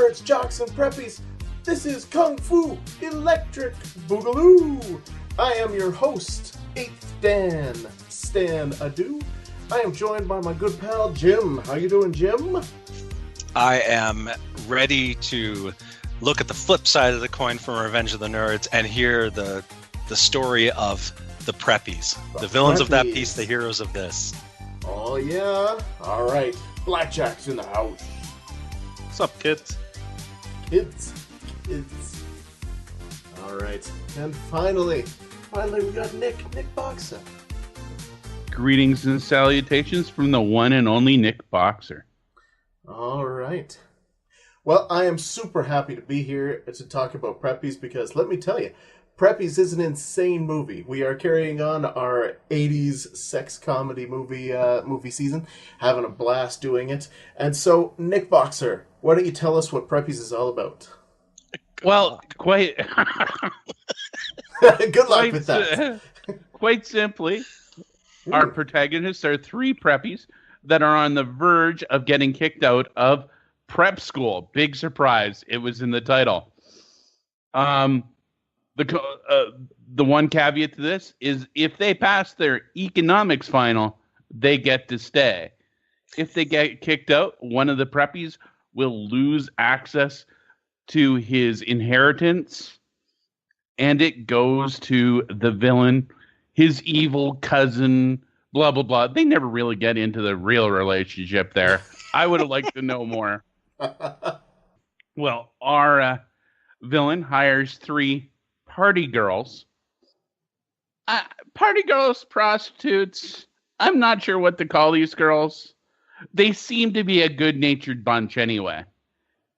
nerds, jocks, and preppies. This is Kung Fu Electric Boogaloo. I am your host, 8th Dan, Stan Adu. I am joined by my good pal, Jim. How you doing, Jim? I am ready to look at the flip side of the coin from Revenge of the Nerds and hear the story of the Preppies. The villains of that piece, the heroes of this. Oh, yeah. All right. Blackjack's in the house. What's up, kids? Kids. All right. And finally, we got Nick Boxer. Greetings and salutations from the one and only Nick Boxer. All right. Well, I am super happy to be here to talk about Preppies because let me tell you, Preppies is an insane movie. We are carrying on our 80s sex comedy movie season, having a blast doing it. And so, Nick Boxer, why don't you tell us what Preppies is all about? Well, quite good luck with that. Quite simply, our protagonists are three preppies that are on the verge of getting kicked out of prep school. Big surprise. It was in the title. The one caveat to this is if they pass their economics final, they get to stay. If they get kicked out, one of the preppies will lose access to his inheritance, and it goes to the villain, his evil cousin, blah, blah, blah. They never really get into the real relationship there. I would have liked to know more. Well, our villain hires three party girls. Party girls, prostitutes. I'm not sure what to call these girls. They seem to be a good-natured bunch anyway,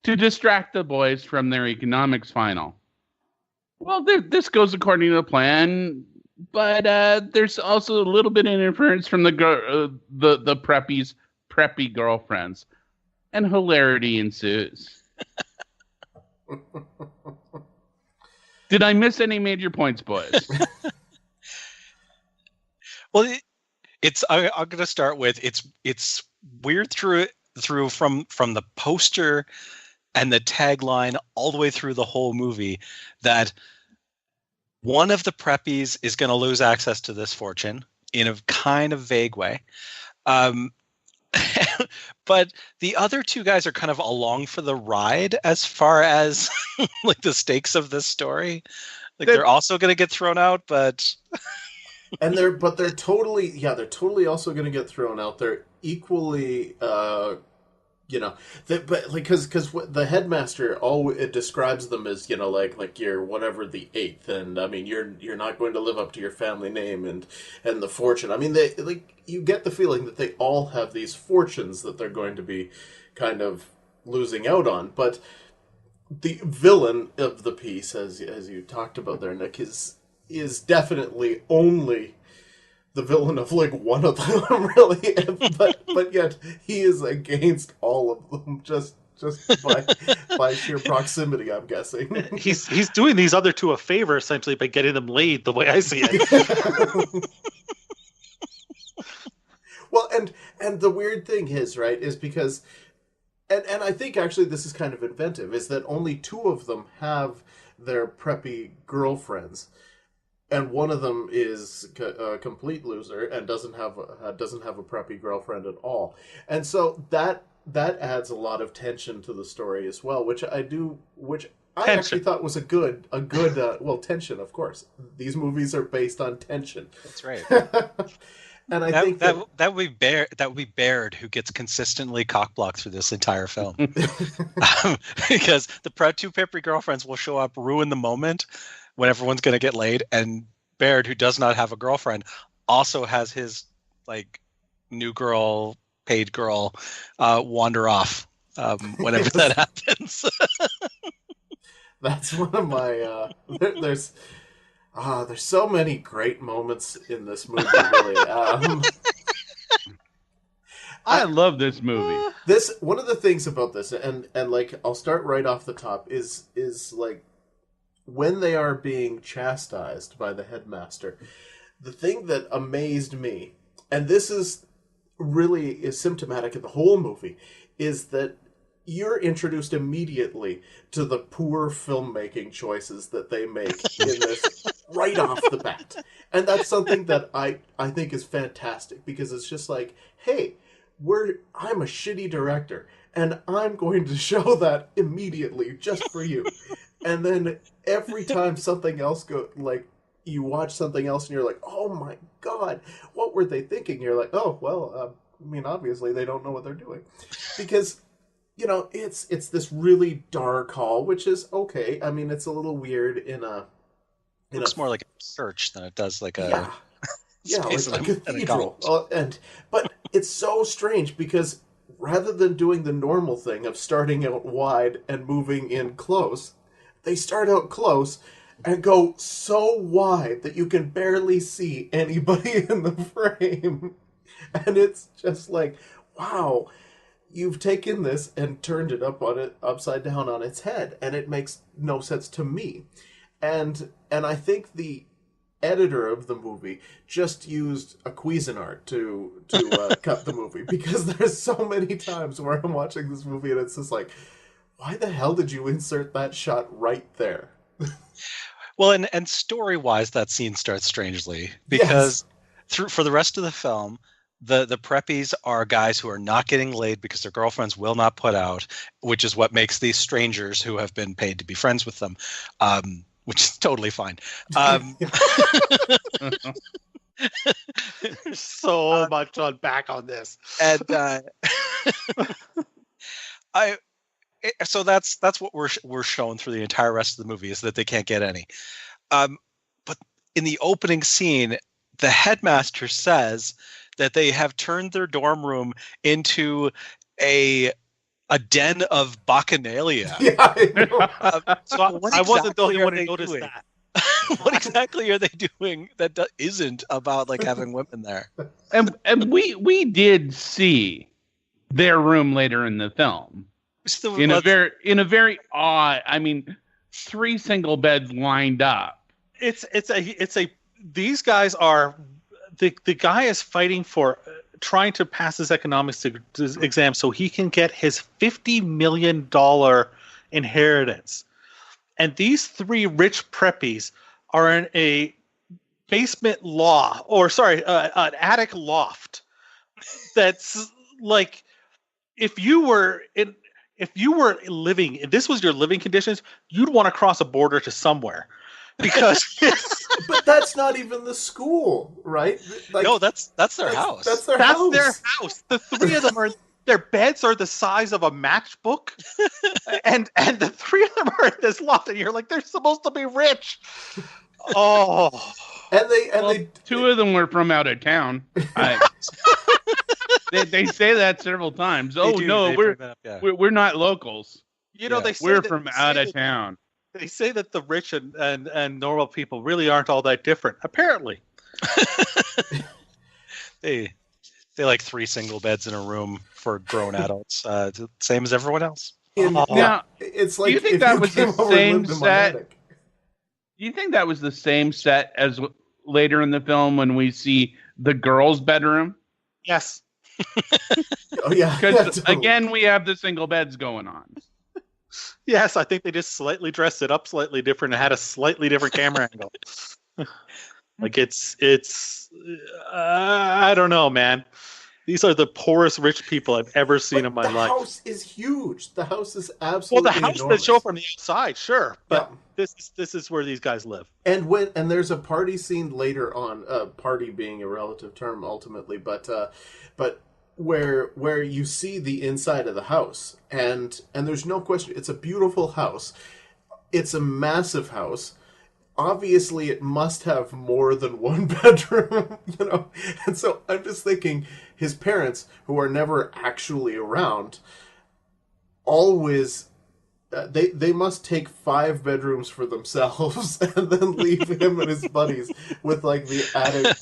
to distract the boys from their economics final. Well, this goes according to the plan, but there's also a little bit of interference from the preppies' preppy girlfriends, and hilarity ensues. Did I miss any major points, boys? Well, I'm going to start with it's weird through from the poster and the tagline all the way through the whole movie that one of the preppies is going to lose access to this fortune in a kind of vague way. But the other two guys are kind of along for the ride as far as like the stakes of this story. Like they're also going to get thrown out, but they're totally also going to get thrown out. They're equally because the headmaster it describes them as like you're whatever the eighth, and I mean you're not going to live up to your family name and the fortune. I mean you get the feeling that they all have these fortunes that they're going to be kind of losing out on, but the villain of the piece, as you talked about there, Nick, is definitely only the villain of like one of them, really, but yet he is against all of them just by sheer proximity, I'm guessing. He's doing these other two a favor essentially by getting them laid, the way I see it. Well, and the weird thing is because and I think actually this is kind of inventive, is that only two of them have their preppy girlfriends. And one of them is a complete loser and doesn't have a preppy girlfriend at all, and so that adds a lot of tension to the story as well, which I actually thought was a good tension. Of course, these movies are based on tension. That's right. And I think that would be Baird, who gets consistently cockblocked through this entire film, because the two preppy girlfriends will show up, ruin the moment when everyone's going to get laid, and Baird, who does not have a girlfriend, also has his like new girl, paid girl, wander off whenever that happens. That's one of my. There's so many great moments in this movie. Really, I love this movie. One of the things about this, and like I'll start right off the top, is like, when they are being chastised by the headmaster, the thing that amazed me, and this is symptomatic of the whole movie, is that you're introduced immediately to the poor filmmaking choices that they make in this right off the bat. And that's something that I think is fantastic, because it's just like, hey, I'm a shitty director, and I'm going to show that immediately just for you. And then every time something else you watch something else and you're like, oh my God, what were they thinking? You're like, oh, well, obviously they don't know what they're doing. Because, it's this really dark hall, which is okay. I mean, it's a little weird it looks more like a church than it does like a... Yeah, like a cathedral. But it's so strange, because rather than doing the normal thing of starting out wide and moving in close, they start out close and go so wide that you can barely see anybody in the frame. And it's just like, wow, you've taken this and turned it upside down on its head, and it makes no sense to me. And I think the editor of the movie just used a Cuisinart to cut the movie, because there's so many times where I'm watching this movie and it's just like, why the hell did you insert that shot right there? Well, and story-wise, that scene starts strangely, because for the rest of the film, the preppies are guys who are not getting laid because their girlfriends will not put out, which is what makes these strangers who have been paid to be friends with them, which is totally fine. There's so much on back on this, and so that's what we're shown through the entire rest of the movie, is that they can't get any. But in the opening scene, the headmaster says that they have turned their dorm room into a den of bacchanalia. Yeah, I know. So I wasn't the only one who noticed that. What exactly are they doing that isn't about like having women there? And we did see their room later in the film. In a very odd, I mean, 3 single beds lined up. These guys are, the guy is fighting for trying to pass his economics exam so he can get his $50 million inheritance. And these 3 rich preppies are in a basement an attic loft. That's like, if you were living, if this was your living conditions, you'd want to cross a border to somewhere, because but that's not even the school, right? Like, no, that's their house. That's their house. Their house. The 3 of them are, their beds are the size of a matchbook, and the 3 of them are in this loft, and you're like, they're supposed to be rich. Oh, and 2 of them were from out of town. They say that several times. We're not locals. We're from out of town. They say that the rich and normal people really aren't all that different. Apparently, they like 3 single beds in a room for grown adults, same as everyone else. Now, it's like, do you think that was the same set? Do you think that was the same set as later in the film when we see the girls' bedroom? Yes. Oh yeah. Because totally. again, we have the single beds going on. Yes, I think they just slightly dressed it up slightly different and had a slightly different camera angle. Like it's I don't know, man. These are the poorest rich people I've ever seen in my life. The house is huge. The house is absolutely the house enormous. that show from the outside, sure, but this is where these guys live. And there's a party scene later on, party being a relative term ultimately, but where you see the inside of the house, and there's no question, it's a beautiful house. It's a massive house. Obviously, it must have more than 1 bedroom, And so I'm just thinking, his parents, who are never actually around, always they must take 5 bedrooms for themselves and then leave him and his buddies with like the attic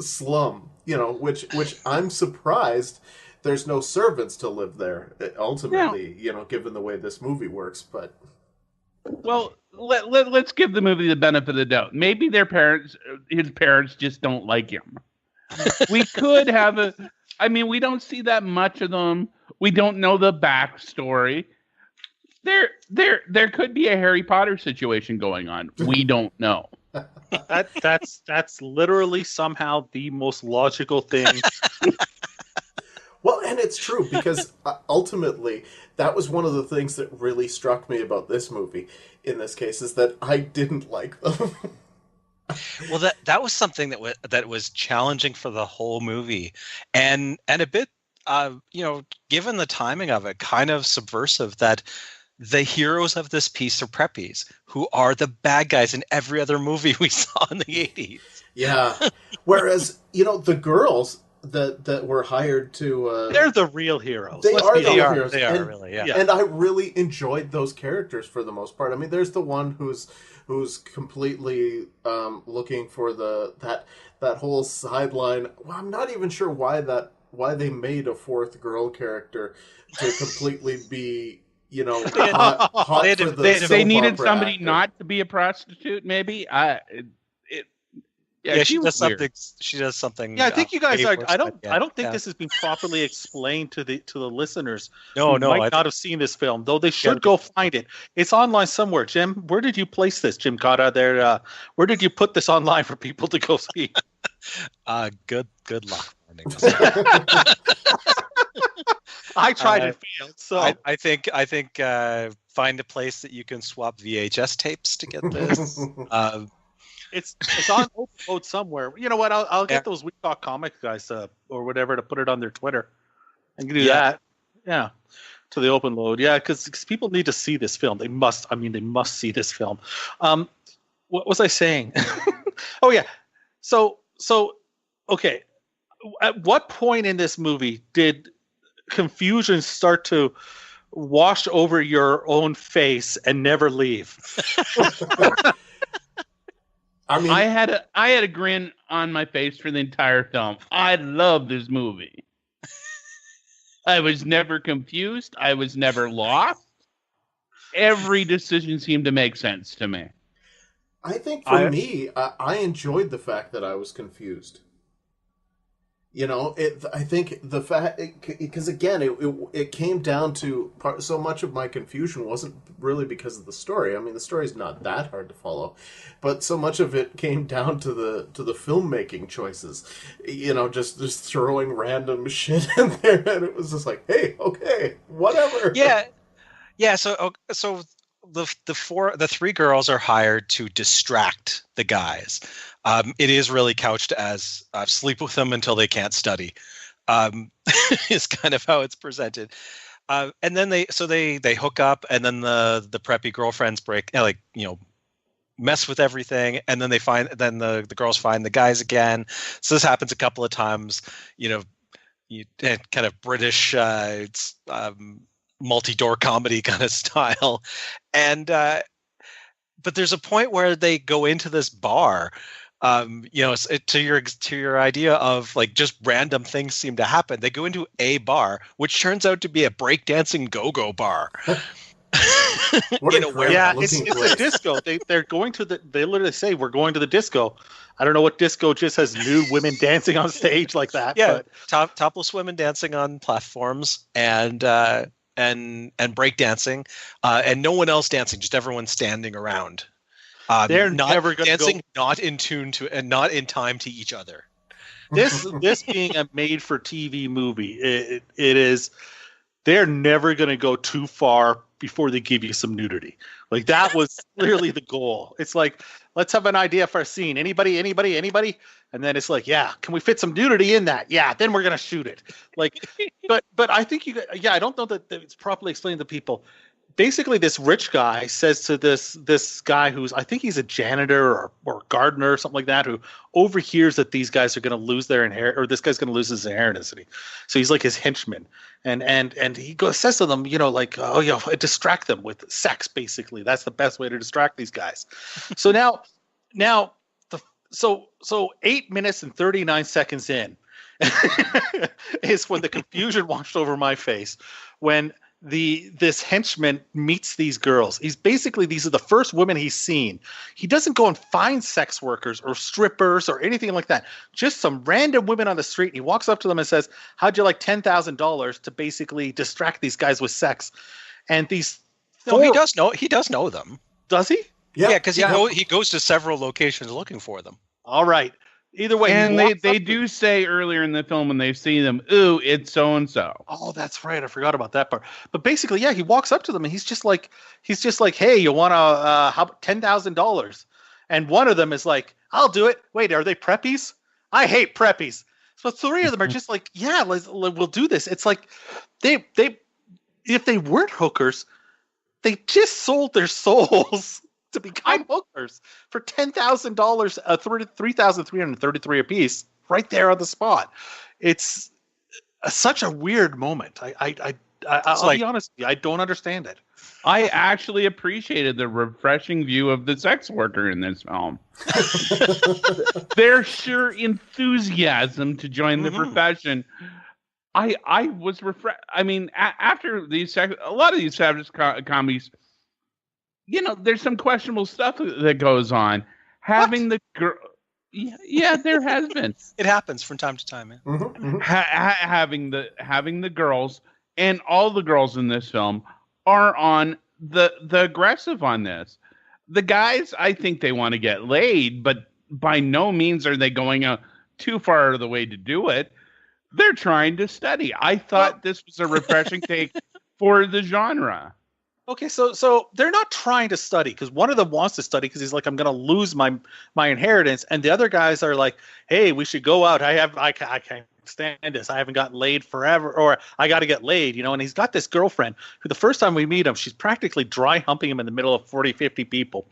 slum, which I'm surprised there's no servants to live there ultimately, given the way this movie works, but. Well, let's give the movie the benefit of the doubt. Maybe his parents just don't like him. We could have we don't see that much of them. We don't know the backstory. There could be a Harry Potter situation going on. We don't know. That's literally somehow the most logical thing. Well, and it's true because ultimately that was one of the things that really struck me about this movie. In this case, is that I didn't like them. Well, that was something that was challenging for the whole movie, and a bit, given the timing of it, kind of subversive. That the heroes of this piece are preppies, who are the bad guys in every other movie we saw in the 80s. Yeah. Whereas, the girls that were hired to... they're the real heroes. They are the real heroes. They are, really, yeah. And I really enjoyed those characters for the most part. I mean, there's the one who's completely looking for that whole sideline. Well, I'm not even sure why they made a fourth girl character to completely be... hot they needed somebody actor. Not to be a prostitute, maybe. She does something. She does something. Yeah, I think you guys are. I don't think this has been properly explained to the listeners. No, might not have seen this film, though. They should go find it. It's online somewhere. Jim, where did you place this? Jim Cotta, there. Where did you put this online for people to go see? Good luck finding this. I tried and failed. So I think find a place that you can swap VHS tapes to get this. It's on open mode somewhere. You know what? I'll get those We Talk Comics guys or whatever to put it on their Twitter and do that. Yeah, to the open load. Yeah, because people need to see this film. They must see this film. What was I saying? Oh yeah. So okay. At what point in this movie did confusion start to wash over your own face and never leave? I mean, I had a grin on my face for the entire film. I love this movie. I was never confused. I was never lost. Every decision seemed to make sense to me. I think for me, I enjoyed the fact that I was confused. I think the fact, because again, it came down to so much of my confusion wasn't really because of the story. I mean, the story's not that hard to follow, but so much of it came down to the filmmaking choices. Just throwing random shit in there, and it was just like, hey, okay, whatever. Yeah. So the three girls are hired to distract the guys. It is really couched as sleep with them until they can't study. Is kind of how it's presented. And then they hook up, and then the preppy girlfriends mess with everything, and then the girls find the guys again. So this happens a couple of times. Kind of British multi-door comedy kind of style, and but there's a point where they go into this bar. To your idea of like just random things seem to happen. They go into a bar, which turns out to be a breakdancing go-go bar. It's a disco. They're going to they literally say, we're going to the disco. I don't know what disco just has nude women dancing on stage like that. Yeah, but topless women dancing on platforms and breakdancing, and no one else dancing, just everyone standing around. They're not never going to dancing, not in tune to, and not in time to each other. This being a made-for-TV movie, it is. They're never going to go too far before they give you some nudity. Like that was clearly the goal. It's like, let's have an idea for a scene. Anybody? And then it's like, yeah, can we fit some nudity in that? Yeah, then we're going to shoot it. Like, but I think I don't know that it's properly explained to people. Basically, this rich guy says to this guy who's, I think he's a janitor or gardener or something like that, who overhears that these guys are going to lose their inheritance, or this guy's going to lose his inheritance. So he's like his henchman, and he says to them, distract them with sex. Basically, that's the best way to distract these guys. So now, so 8 minutes and 39 seconds in is when the confusion washed over my face when this henchman meets these girls. These are the first women he's seen. He doesn't go and find sex workers or strippers or anything like that. Just some random women on the street. And he walks up to them and says, "How'd you like $10,000 to basically distract these guys with sex?" And these he does know them. Does he? Yeah, because he goes to several locations looking for them. All right. Either way, and they do say earlier in the film when they see them, "Ooh, it's so and so." Oh, that's right. I forgot about that part. But basically, yeah, he walks up to them and he's just like, "Hey, you want how $10,000?" And one of them is like, "I'll do it." Wait, are they preppies? I hate preppies. So three of them are just like, "Yeah, we'll do this." It's like they if they weren't hookers, they just sold their souls to become hookers for $10,000, $3,333 a piece, right there on the spot. It's such a weird moment. I'll be honest with you, I don't understand it. I actually appreciated the refreshing view of the sex worker in this film. Their sheer enthusiasm to join the profession. I was refreshed. I mean, after a lot of these savage comedies, there's some questionable stuff that goes on. Having the girl, yeah, there has been. It happens from time to time. Man. Mm-hmm. Having the girls, and all the girls in this film are on the aggressive on this. The guys, I think they want to get laid, but by no means are they going out too far out of the way to do it. They're trying to study. I thought this was a refreshing take for the genre. Okay, so they're not trying to study because one of them wants to study because he's like, "I'm going to lose my inheritance," and the other guys are like, "Hey, we should go out. I can't stand this. I haven't gotten laid forever, or I got to get laid, And he's got this girlfriend who the first time we meet him, she's practically dry humping him in the middle of 40, 50 people,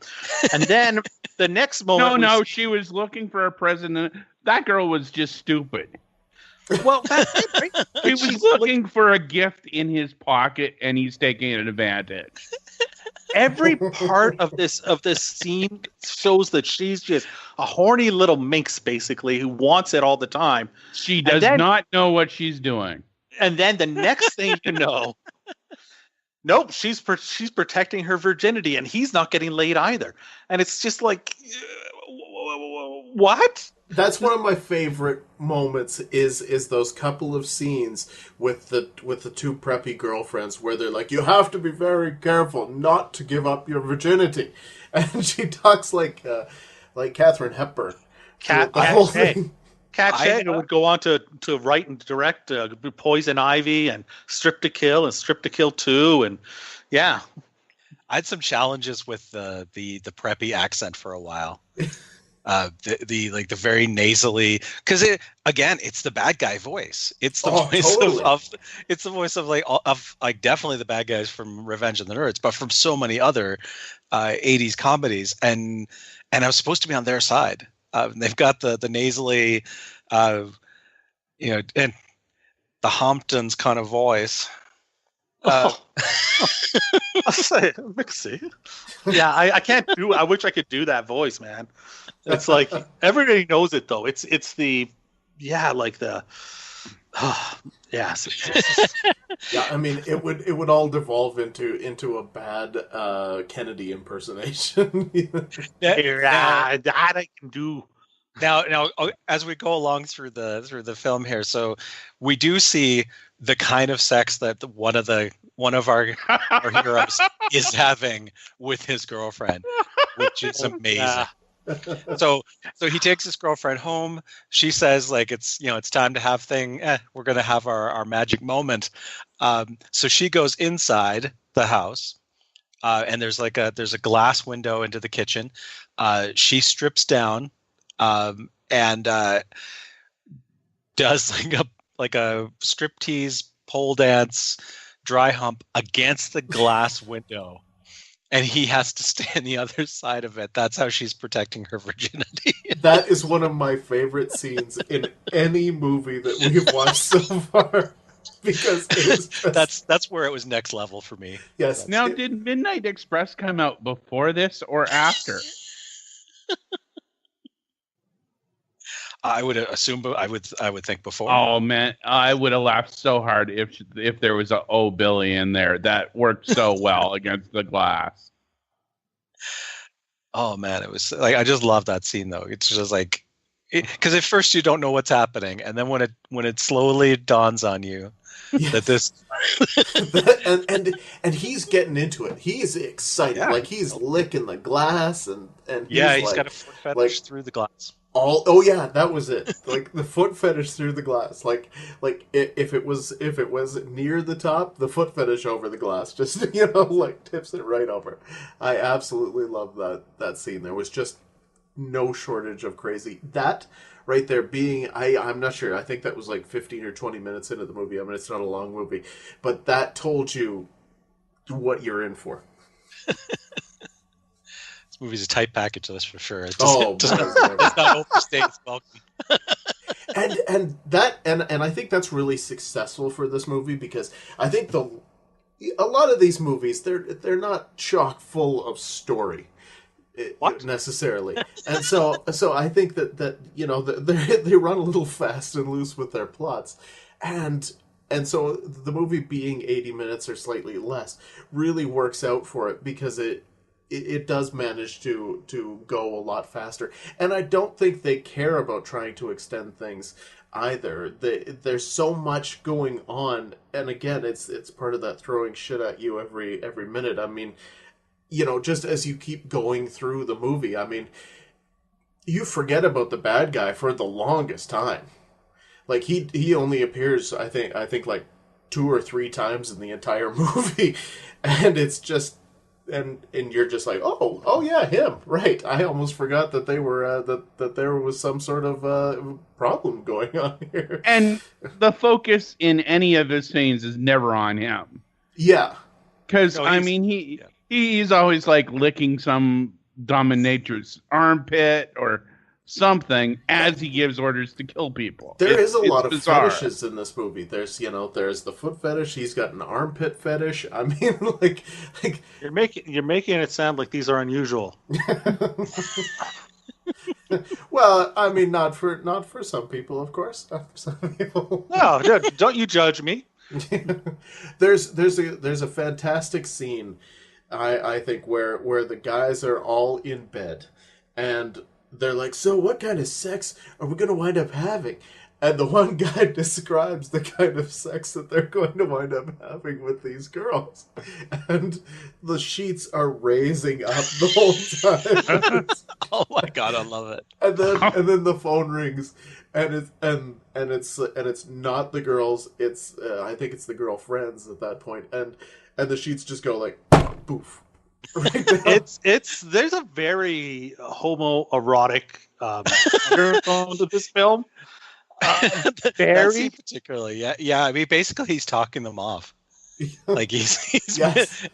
and then the next moment, she was looking for a president. That girl was just stupid. Well, that's it, right? He was looking for a gift in his pocket, and he's taking advantage. Every part of this scene shows that she's just a horny little minx, basically, who wants it all the time. She does not know what she's doing. And then the next thing you know, nope, she's protecting her virginity, and he's not getting laid either. And it's just like, what? That's one of my favorite moments is those couple of scenes with the two preppy girlfriends where they're like, "You have to be very careful not to give up your virginity," and she talks like Katharine Hepburn. Cat Shannon would go on to write and direct Poison Ivy and Strip to Kill and Strip to Kill 2, and yeah. I had some challenges with the preppy accent for a while. The very nasally, because it's the bad guy voice. It's the voice totally. It's the voice of definitely the bad guys from Revenge of the Nerds, but from so many other 80s comedies, and I was supposed to be on their side. They've got the nasally, and the Hamptons kind of voice. Mixy. Yeah, I can't do. I wish I could do that voice, man. It's like everybody knows it though. It's the like the yes. Yeah, I mean it would all devolve into a bad Kennedy impersonation. That I can do. Now, as we go along through the film here, so we do see the kind of sex that one of our heroes is having with his girlfriend, which is amazing. Yeah. So he takes his girlfriend home. She says, like, it's time to have we're gonna have our magic moment. So she goes inside the house, and there's a glass window into the kitchen. She strips down, and does like a striptease pole dance dry hump against the glass window, and he has to stay on the other side of it. That's how she's protecting her virginity. That is one of my favorite scenes in any movie that we've watched so far, because it was that's where it was next level for me. Yes. Now, did Midnight Express come out before this or after? I would assume, but I would think before. Oh man, I would have laughed so hard if there was a "Oh Billy" in there. That worked so well against the glass. Oh man, it was like I just love that scene though. It's just like because at first you don't know what's happening, and then when it slowly dawns on you that this and he's getting into it. He's excited, Yeah. like he's licking the glass, and he's like, got a foot fetish like, through the glass. oh yeah, that was it. Like the foot fetish through the glass. Like if it was near the top, the foot fetish over the glass, just like tips it right over. I absolutely love that scene. There was just no shortage of crazy. That right there being I'm not sure. I think that was like 15 or 20 minutes into the movie. I mean, it's not a long movie, but that told you what you're in for. This movie's a tight package, that's for sure. It does not overstay its welcome. and I think that's really successful for this movie, because I think a lot of these movies they're not chock full of story. Necessarily, and so I think that they run a little fast and loose with their plots, and so the movie being 80 minutes or slightly less really works out for it, because it does manage to go a lot faster, and I don't think they care about trying to extend things either. There's so much going on, and again, it's part of that throwing shit at you every minute. I mean, just as you keep going through the movie, I mean, you forget about the bad guy for the longest time. Like he only appears, I think like 2 or 3 times in the entire movie, and it's just and you're just like, oh yeah, him, right? I almost forgot that they were that there was some sort of problem going on here. And the focus in any of his scenes is never on him. Yeah, because he's always like licking some dominatrix armpit or something as he gives orders to kill people. There is a lot of bizarre. fetishes in this movie. There's the foot fetish. He's got an armpit fetish. I mean, like you're making it sound like these are unusual. Well, I mean, not for some people, of course. Not for some people. No, don't you judge me. There's a fantastic scene, I think, where the guys are all in bed, and they're like, so what kind of sex are we going to wind up having? And the one guy describes the kind of sex that they're going to wind up having with these girls. And the sheets are raising up the whole time. Oh my God, I love it. And then the phone rings, and it's not the girls, it's I think it's the girlfriends at that point, and the sheets just go like poof. Right, there's a very homoerotic undertone to this film. Very particularly, yeah. I mean, basically, he's talking them off. Like he's yes.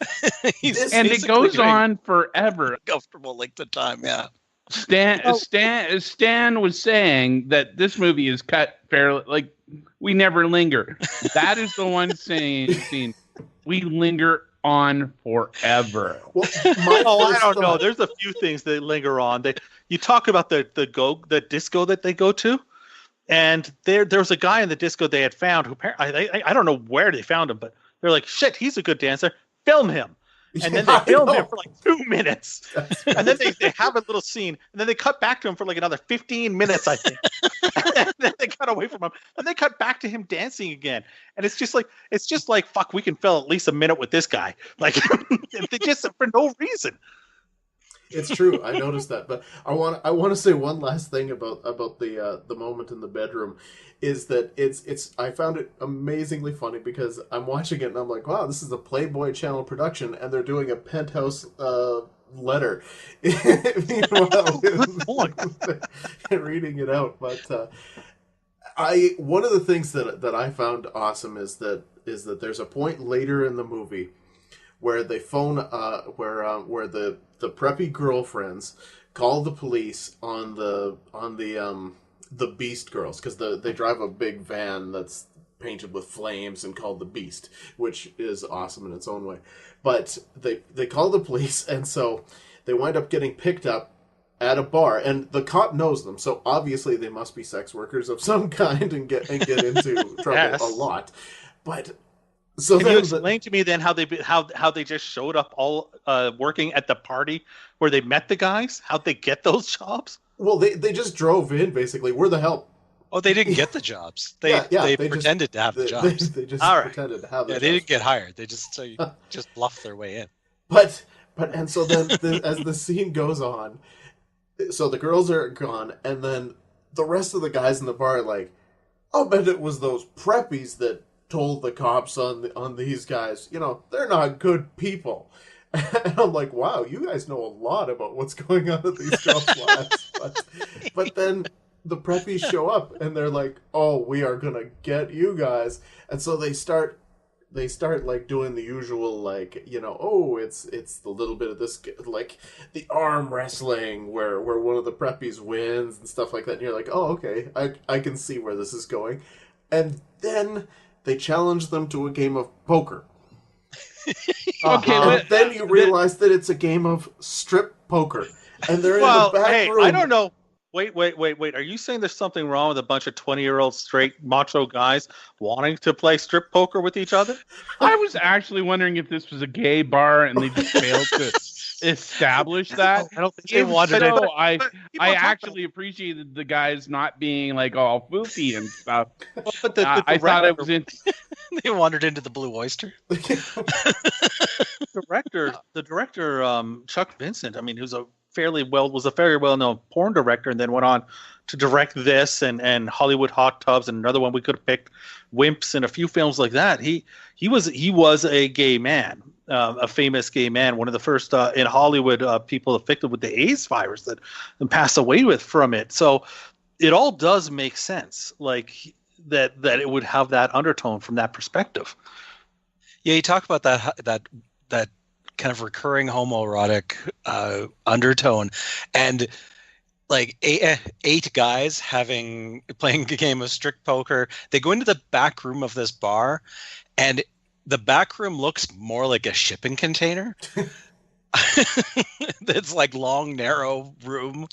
And it goes on forever. Comfortable length of time, yeah. Stan was saying that this movie is cut fairly, like we never linger. That is the one scene we linger on forever. Well, I don't know. There's a few things that linger on. You talk about the disco that they go to, and there was a guy in the disco they had found who I don't know where they found him, but they're like, shit, he's a good dancer. Film him. And then they film him for like 2 minutes. And then they have a little scene. And then they cut back to him for like another 15 minutes, I think. And then they cut away from him. And they cut back to him dancing again. And it's just like, fuck, we can fill at least a minute with this guy. Like, they just, for no reason. It's true. I noticed that, but I want to say one last thing about the moment in the bedroom, is that it's I found it amazingly funny, because I'm watching it and I'm like, wow, this is a Playboy Channel production, and they're doing a Penthouse letter. Meanwhile, reading it out, but one of the things that I found awesome is that there's a point later in the movie where they phone where the preppy girlfriends call the police on the Beast girls, because they drive a big van that's painted with flames and called the Beast, which is awesome in its own way. But they call the police, and so they wind up getting picked up, at a bar, and the cop knows them, so obviously they must be sex workers of some kind and get into trouble Yes. a lot. But so Can you then explain to me then how they just showed up all working at the party where they met the guys? How'd they get those jobs? well, they just drove in basically. We're the help. Oh, they didn't get the jobs. They they pretended to have the jobs. They just All right. pretended to have the Yeah, jobs. they didn't get hired. They just just bluffed their way in. But and so then as the scene goes on, so the girls are gone, and then the rest of the guys in the bar are like, I'll bet it was those preppies that told the cops on these guys, they're not good people. And I'm like, wow, you guys know a lot about what's going on at these girls' lives. But then the preppies show up, and they're like, oh, we are gonna get you guys. And so they start like doing the usual, like, it's the little bit of this, like the arm wrestling where one of the preppies wins and stuff like that. And you're like, oh, okay, I can see where this is going. And then they challenge them to a game of poker. Okay, And then you realize that it's a game of strip poker. And they're in the back room. I don't know. Wait. Are you saying there's something wrong with a bunch of 20-year-old straight macho guys wanting to play strip poker with each other? I was actually wondering if this was a gay bar and they just failed to establish that. I don't think If they wanted so, it. I people talk actually appreciated the guys not being like all foofy and stuff. But the I thought it was in. They wandered into the Blue Oyster. the director, Chuck Vincent. I mean, who's a fairly well-known porn director, and then went on to direct this and Hollywood Hot Tubs and another one we could have picked, Wimps, and a few films like that. He was a gay man, a famous gay man, one of the first in Hollywood people affected with the AIDS virus that passed away from it. So it all does make sense, like that it would have that undertone from that perspective. Yeah, you talk about that kind of recurring homoerotic undertone, and like eight guys playing a game of strict poker. They go into the back room of this bar, and the back room looks more like a shipping container. It's like long, narrow room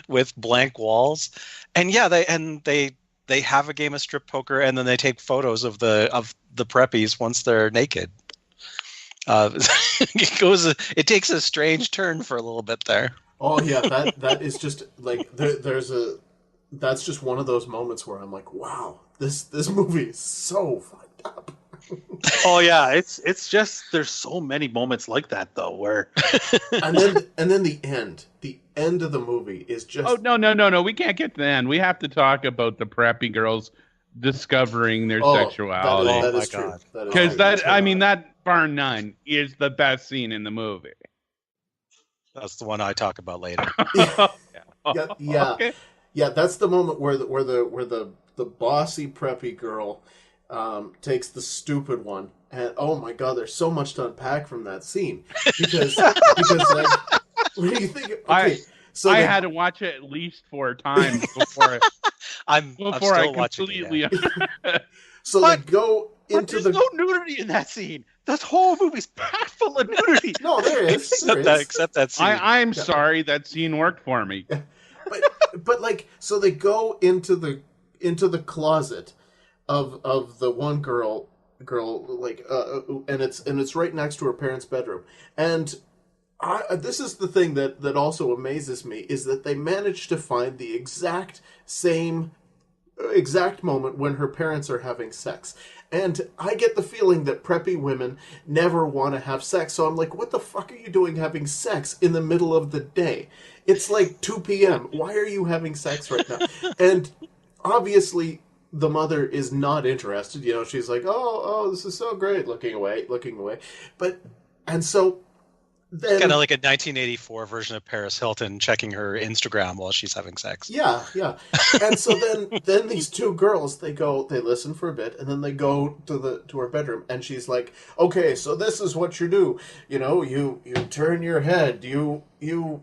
with blank walls, and yeah, they have a game of strip poker, and then they take photos of the preppies once they're naked. It takes a strange turn for a little bit there. Oh yeah, that is just like that's just one of those moments where I'm like, wow, this movie is so fucked up. Oh yeah, it's just there's so many moments like that though where and then the end of the movie is just Oh no, we can't get to the end. We have to talk about the preppy girls discovering their sexuality. That Oh is my true. God. Because that bar none is the best scene in the movie. That's the one I talk about later. yeah. Okay. Yeah, that's the moment where the bossy preppy girl takes the stupid one, and oh my god, there's so much to unpack from that scene because like when you think, okay, I had to watch it at least 4 times before I'm still watching completely. So they go into there's no nudity in that scene. That whole movie's packed full of nudity. No, there is. Except that scene. I'm sorry, that scene worked for me. But like, so they go into the closet of the one girl like and it's right next to her parents' bedroom. And this is the thing that also amazes me, is that they managed to find the exact moment when her parents are having sex. And I get the feeling that preppy women never want to have sex. So I'm like, what the fuck are you doing having sex in the middle of the day? It's like 2 p.m. Why are you having sex right now? And obviously the mother is not interested. She's like, oh, this is so great, looking away. And so then, kind of like a 1984 version of Paris Hilton checking her Instagram while she's having sex. Yeah. And so then these two girls, they listen for a bit, and then they go to her bedroom, and she's like, okay, so this is what you do. You turn your head, you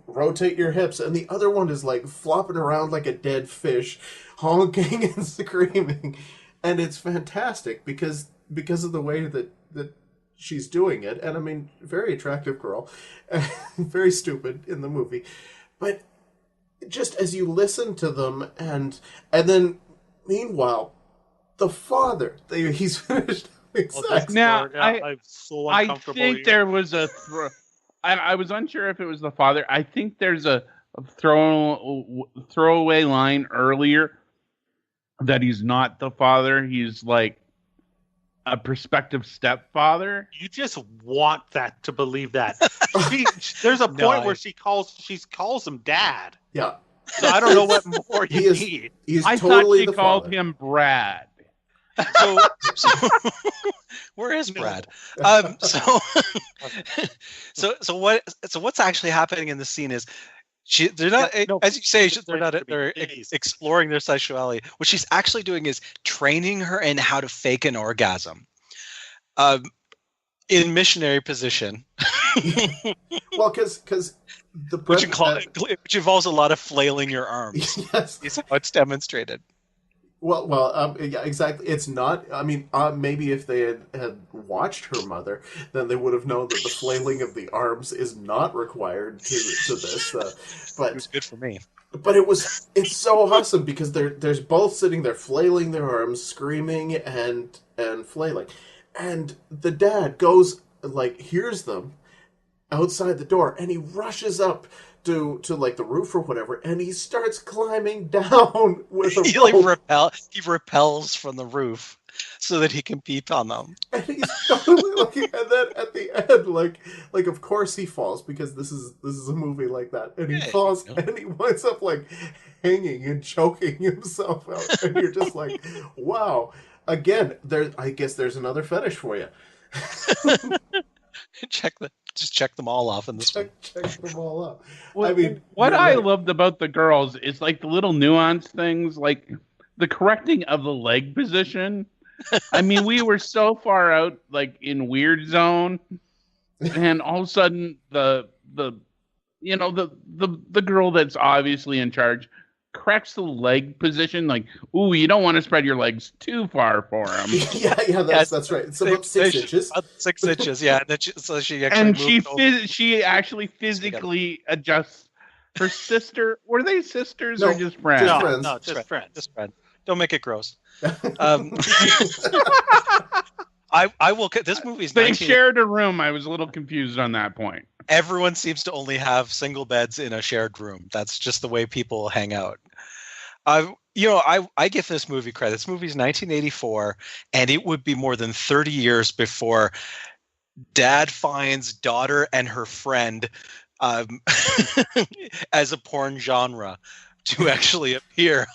rotate your hips, and the other one is like flopping around like a dead fish, honking and screaming. And it's fantastic because of the way that she's doing it. And I mean, very attractive girl, very stupid in the movie, but just as you listen to them, and then meanwhile, the father, he's finished having sex. Now, I'm so I uncomfortable think here. there was a I was unsure if it was the father. I think there's a throwaway line earlier that he's not the father. He's like a prospective stepfather. You just want that to believe that. There's a point where she calls him dad. Yeah. So I don't know what more you need. He's I totally thought she called him Brad. So where is Brad? So what's actually happening in the scene is they're not, as you say, they're exploring their sexuality. What she's actually doing is training her in how to fake an orgasm. In missionary position. Well, because which involves a lot of flailing your arms. Yes, is how it's demonstrated. Well, yeah, exactly. It's not. I mean, maybe if they had watched her mother, then they would have known that the flailing of the arms is not required to this. But it was good for me. But it's so awesome because there's both sitting there flailing their arms, screaming and flailing, and the dad goes hears them outside the door, and he rushes up to like the roof or whatever, and he starts climbing down with a rope. He repels from the roof so that he can peep on them. And he's totally looking, and then at the end, like of course he falls because this is a movie like that, and he falls and he winds up hanging and choking himself out, and you're just like, wow. Again, I guess there's another fetish for you. Just check them all off in this one. Check them all up. I mean, what I loved about the girls is the little nuanced things, like the correcting of the leg position. I mean, we were so far out, in weird zone, and all of a sudden the girl that's obviously in charge corrects the leg position, ooh, you don't want to spread your legs too far for him. yeah, that's right. It's about 6 inches. 6 inches, yeah. She actually physically adjusts her sister. Were they sisters or just friends? Just friends. No, just friends. Just friends. Don't make it gross. I will. This movie's. They shared a room. I was a little confused on that point. Everyone seems to only have single beds in a shared room. That's just the way people hang out. I give this movie credit. This movie's 1984, and it would be more than 30 years before dad finds daughter and her friend as a porn genre to actually appear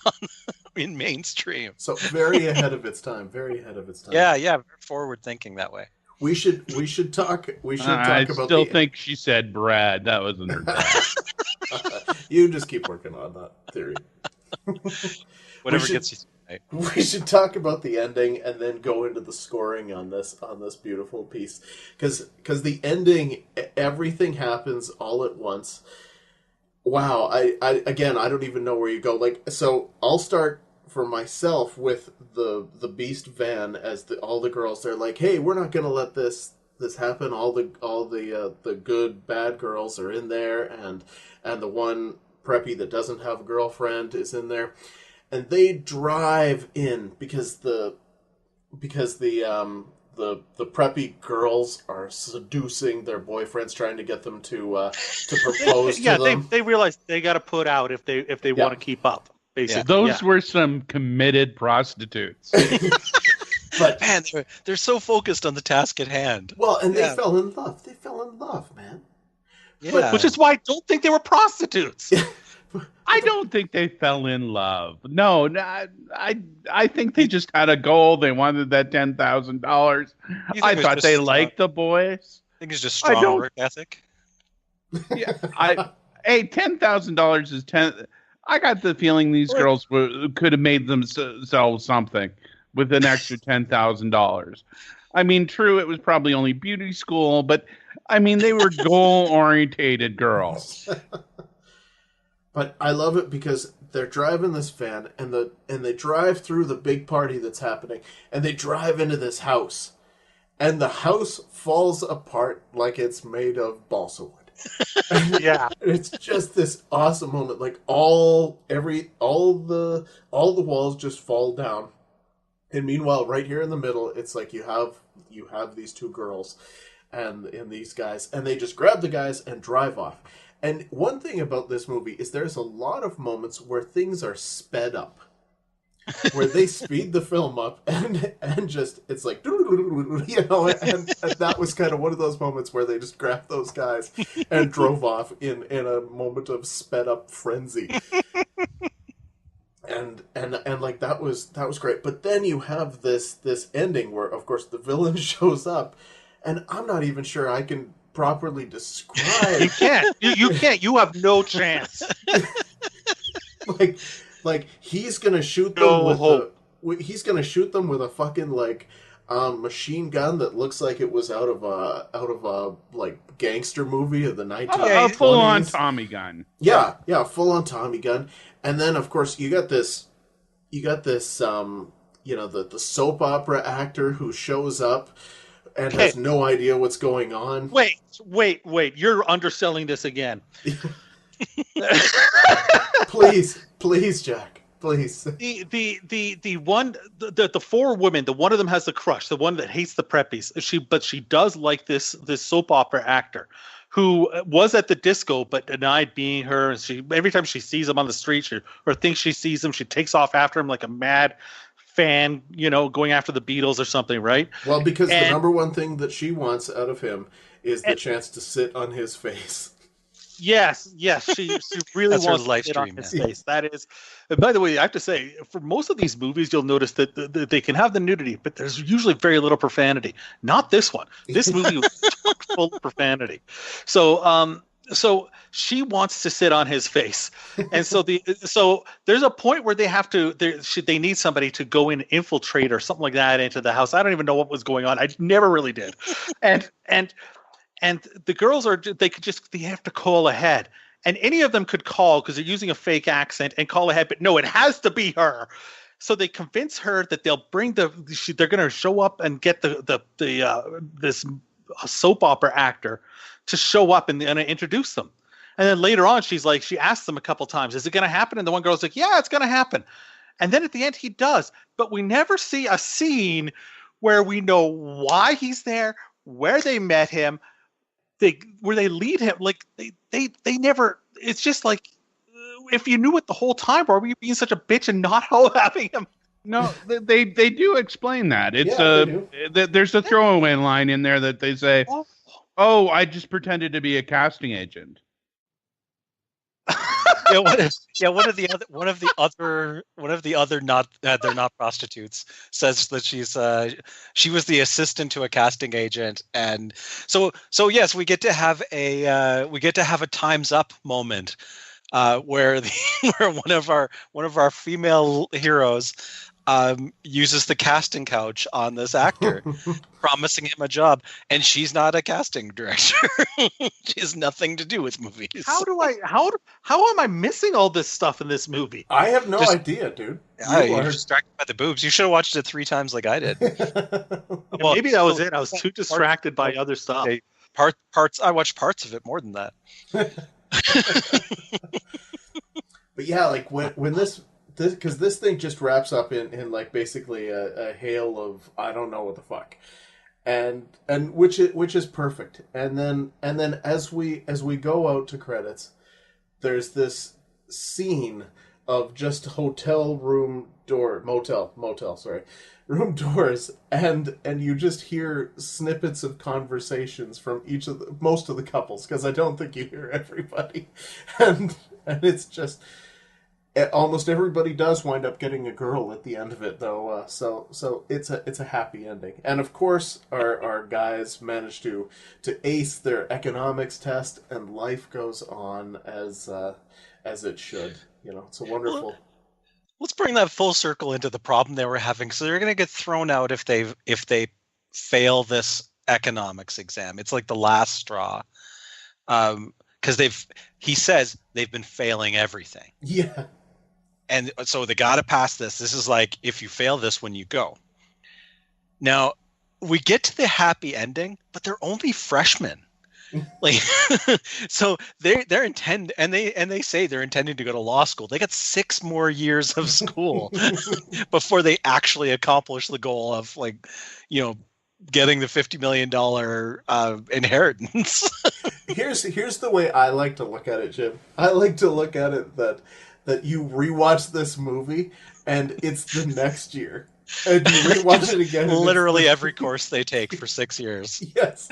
in mainstream. So very ahead of its time. Very ahead of its time. Yeah, forward thinking that way. We should talk. We should talk I about. Still think she said Brad. That wasn't her dad. You just keep working on that theory. Whatever gets you right. We should talk about the ending and then go into the scoring on this beautiful piece, because the ending, everything happens all at once. Wow, I don't even know where you go. So I'll start for myself with the Beast van as all the girls. They're like, hey, we're not gonna let this happen. All the good bad girls are in there, and the one preppy that doesn't have a girlfriend is in there, and they drive in because the preppy girls are seducing their boyfriends, trying to get them to propose to them. Yeah, they realize they got to put out if they want to keep up. Basically, those were some committed prostitutes. But man, they're so focused on the task at hand. Well, and they fell in love. They fell in love, man. Yeah. Which is why I don't think they were prostitutes. I don't think they fell in love. No, I think they just had a goal. They wanted that $10,000. I thought they liked the boys. I think it's just strong work ethic. Yeah, $10,000 is 10. I got the feeling these girls could have made themselves something with an extra $10,000. I mean, true, it was probably only beauty school, but I mean, they were goal-orientated girls. But I love it because they're driving this van, and they drive through the big party that's happening, and they drive into this house, and the house falls apart like it's made of balsa wood. Yeah. It's just this awesome moment. Like all the walls just fall down. And meanwhile, right here in the middle, it's like you have these two girls and these guys, and they just grab the guys and drive off. And one thing about this movie is there's a lot of moments where things are sped up. Where they speed the film up and just it's like and that was kind of one of those moments where they just grabbed those guys and drove off in a moment of sped up frenzy. And like that was great. But then you have this ending where of course the villain shows up, and I'm not even sure I can properly describe. You can't. You can't. You have no chance. Like he's gonna shoot them he's gonna shoot them with a fucking like machine gun that looks like it was out of a like gangster movie of the 1920s. A full-on Tommy gun. Yeah, full-on Tommy gun. And then of course you got this the soap opera actor who shows up and has no idea what's going on. Wait. You're underselling this again. Please, Jack. Please. The four women, the one of them has the crush, the one that hates the preppies. She does like this soap opera actor who was at the disco but denied being her. And every time she sees him on the street or thinks she sees him, she takes off after him like a mad fan, going after the Beatles or something, right? Well, because the number one thing that she wants out of him is the chance to sit on his face. Yes, she really wants to sit on his face. That is, and by the way, I have to say, for most of these movies, you'll notice that they can have the nudity, but there's usually very little profanity. Not this one. This movie was full of profanity. So she wants to sit on his face, and so there's a point where they need somebody to go in and infiltrate or something like that into the house. I don't even know what was going on. I never really did, and the girls they have to call ahead, and any of them could call because they're using a fake accent and call ahead, but no, it has to be her. So they convince her that they'll bring they're going to show up and get this soap opera actor to show up and introduce them. And then later on, she asks them a couple times, is it going to happen? And the one girl's like, yeah, it's going to happen. And then at the end, he does. But we never see a scene where we know why he's there, where they met him, where they lead him. Like they never. It's just like, if you knew it the whole time, why were you being such a bitch and not having him? No, they do explain that. It's there's a throwaway line in there that they say, "Oh, I just pretended to be a casting agent." One of the other not they're not prostitutes says that she was the assistant to a casting agent, and so yes, we get to have a time's up moment where one of our female heroes uses the casting couch on this actor, promising him a job, and she's not a casting director. She has nothing to do with movies. How am I missing all this stuff in this movie? I have no idea, dude. You're distracted by the boobs. You should have watched it 3 times like I did. Well, maybe that was it. I was too distracted by other stuff. Parts. I watched parts of it more than that. But yeah, like when this because this thing just wraps up in like basically a hail of I don't know what the fuck, and which is perfect. And then as we go out to credits, there's this scene of just hotel room motel room doors, and you just hear snippets of conversations from most of the couples, because I don't think you hear everybody, and it's just. Almost everybody does wind up getting a girl at the end of it, though. So it's a happy ending, and of course our guys manage to ace their economics test, and life goes on as it should. It's a wonderful. Let's bring that full circle into the problem they were having. So they're going to get thrown out if they fail this economics exam. It's like the last straw, because he says they've been failing everything. Yeah. And so they got to pass this. This is like, if you fail this, when you go. Now, we get to the happy ending, but they're only freshmen. Like, so they're they say they're intending to go to law school. They got 6 more years of school before they actually accomplish the goal of, like, you know, getting the $50 million inheritance. Here's the way I like to look at it, Jim. I like to look at it that you rewatch this movie and it's the next year. And you rewatch it again. Literally every course they take for 6 years. Yes.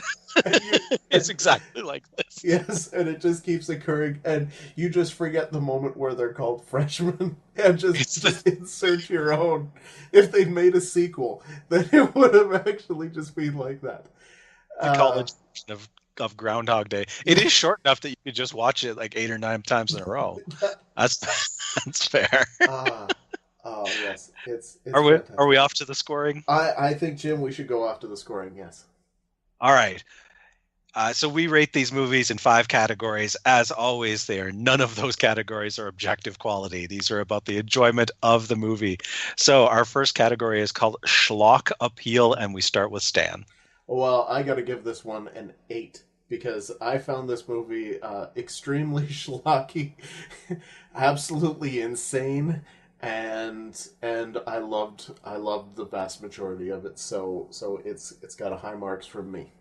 It's exactly like this. Yes, and it just keeps occurring, and you just forget the moment where they're called freshmen, and just insert your own. If they'd made a sequel, then it would have actually just been like that. The college version of Groundhog Day. It is short enough that you could just watch it like 8 or 9 times in a row. That's fair. Oh yes, it's are we off to the scoring? I think, Jim, we should go off to the scoring. Yes. All right. So we rate these movies in 5 categories. As always, none of those categories are objective quality. These are about the enjoyment of the movie. So our first category is called Schlock Appeal, and we start with Stan. Well, I got to give this one an 8 because I found this movie extremely schlocky, absolutely insane, and I loved the vast majority of it. So it's got a high marks from me.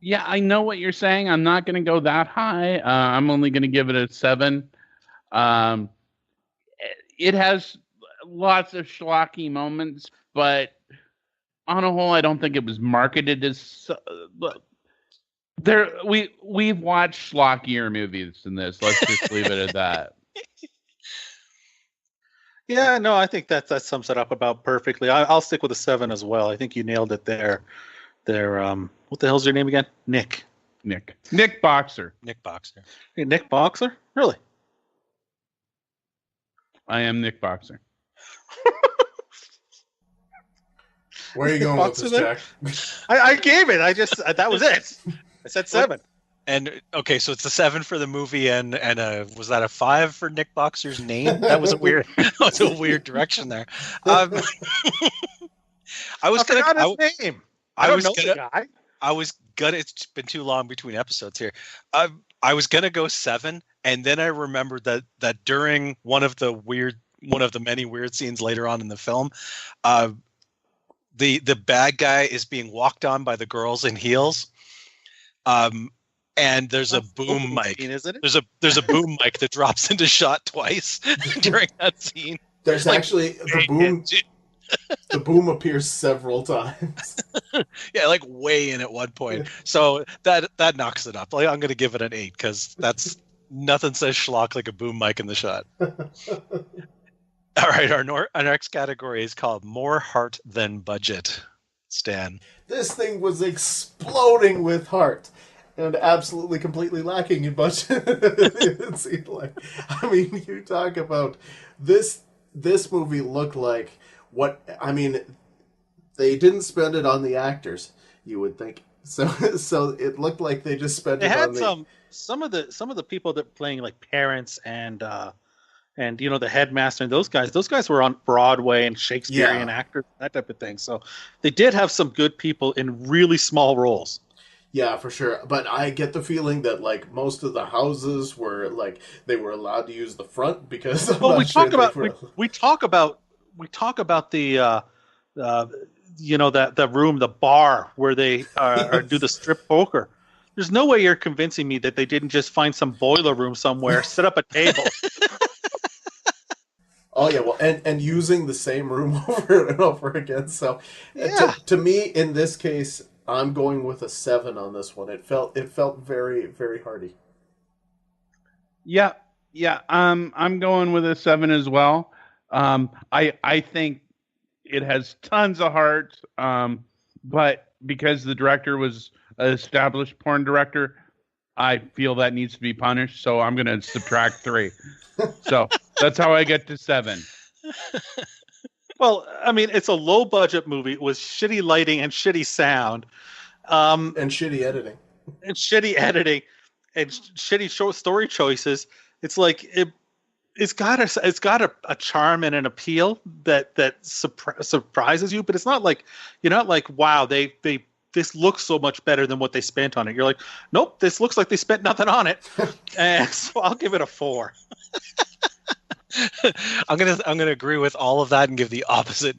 Yeah, I know what you're saying. I'm not going to go that high. I'm only going to give it a 7. It has lots of schlocky moments, but on a whole, I don't think it was marketed as. We've watched schlockier movies than this. Let's just leave it at that. Yeah, no, I think that sums it up about perfectly. I'll stick with a 7 as well. I think you nailed it there. What the hell's your name again? Nick Boxer. Nick Boxer. Hey, Nick Boxer? Really? I am Nick Boxer. Where are you going with this, Jack? I gave it. That was it. I said 7. And okay, so it's a 7 for the movie, and was that a 5 for Nick Boxer's name? That was a weird direction there. I forgot his name. I don't know the guy. It's been too long between episodes here. I was gonna go 7, and then I remembered that during one of the many weird scenes later on in the film, the bad guy is being walked on by the girls in heels, and there's a boom mic. Isn't it? There's a boom mic that drops into shot twice during that scene. There's actually the boom. The boom appears several times. Yeah, like way in at one point. So that knocks it up. Like, I'm going to give it an 8 because that's nothing says schlock like a boom mic in the shot. All right, our next category is called More Heart Than Budget. Stan. This thing was exploding with heart and absolutely completely lacking in budget. It seemed like. I mean, you talk about this movie looked like they didn't spend it on the actors, you would think. So it looked like they just spent it on some of the people that playing like parents and the headmaster and those guys were on Broadway and Shakespearean actors, that type of thing. So they did have some good people in really small roles. Yeah, for sure. But I get the feeling that like most of the houses were like they were allowed to use the front because we talk about the the room, the bar where they do the strip poker. There's no way you're convincing me that they didn't just find some boiler room somewhere, set up a table. Oh yeah, well, and using the same room over and over again. So, to me, in this case, I'm going with a 7 on this one. It felt very, very hearty. Yeah. I'm going with a 7 as well. I think it has tons of heart, but because the director was an established porn director, I feel that needs to be punished. So I'm going to subtract 3. So that's how I get to 7. Well, I mean, it's a low-budget movie with shitty lighting and shitty sound, and shitty editing, and shitty short story choices. It's like it's got a charm and an appeal that surprises you, but it's not like you're not like, wow, they this looks so much better than what they spent on it. You're like, nope, this looks like they spent nothing on it. And so I'll give it a 4. I'm gonna agree with all of that and give the opposite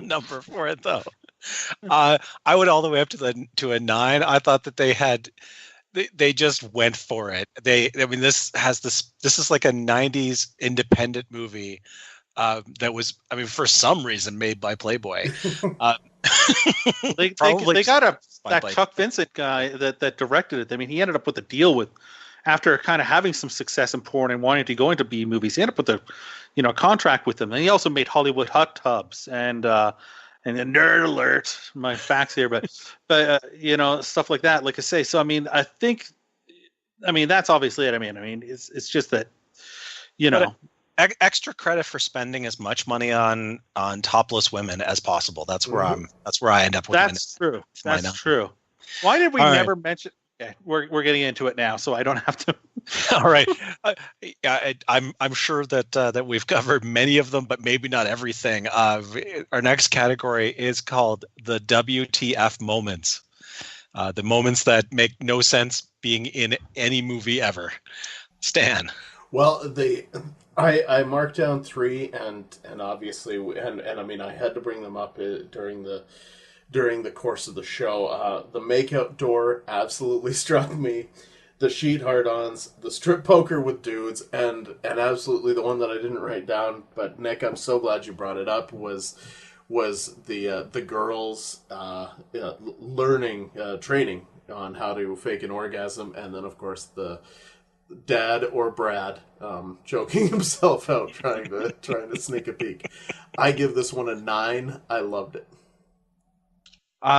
number for it though. I went all the way up to a 9. I thought that they just went for it. This is like a 90s independent movie that was, for some reason made by Playboy. They got that Chuck Vincent guy that directed it. I mean, he ended up with a deal with, after kind of having some success in porn and wanting to go into B movies, he ended up with a contract with them. And he also made Hollywood Hot Tubs and a nerd alert, my facts here, but stuff like that. Like I say, so I think that's obviously it. It's just that, extra credit for spending as much money on topless women as possible. That's where I end up with. That's true. That's true. Why did we never mention? Yeah, we're getting into it now, so I don't have to. All right. I'm sure that we've covered many of them, but maybe not everything. Our next category is called the WTF moments. The moments that make no sense being in any movie ever. Stan. Well, I marked down 3, and obviously, and I had to bring them up during the course of the show. The makeout door absolutely struck me. The sheet hard-ons, the strip poker with dudes, and absolutely the one that I didn't write down, but Nick, I'm so glad you brought it up, was the girls learning, training on how to fake an orgasm, and then, of course, the Dad or Brad choking himself out trying to sneak a peek. I give this one a 9. I loved it. There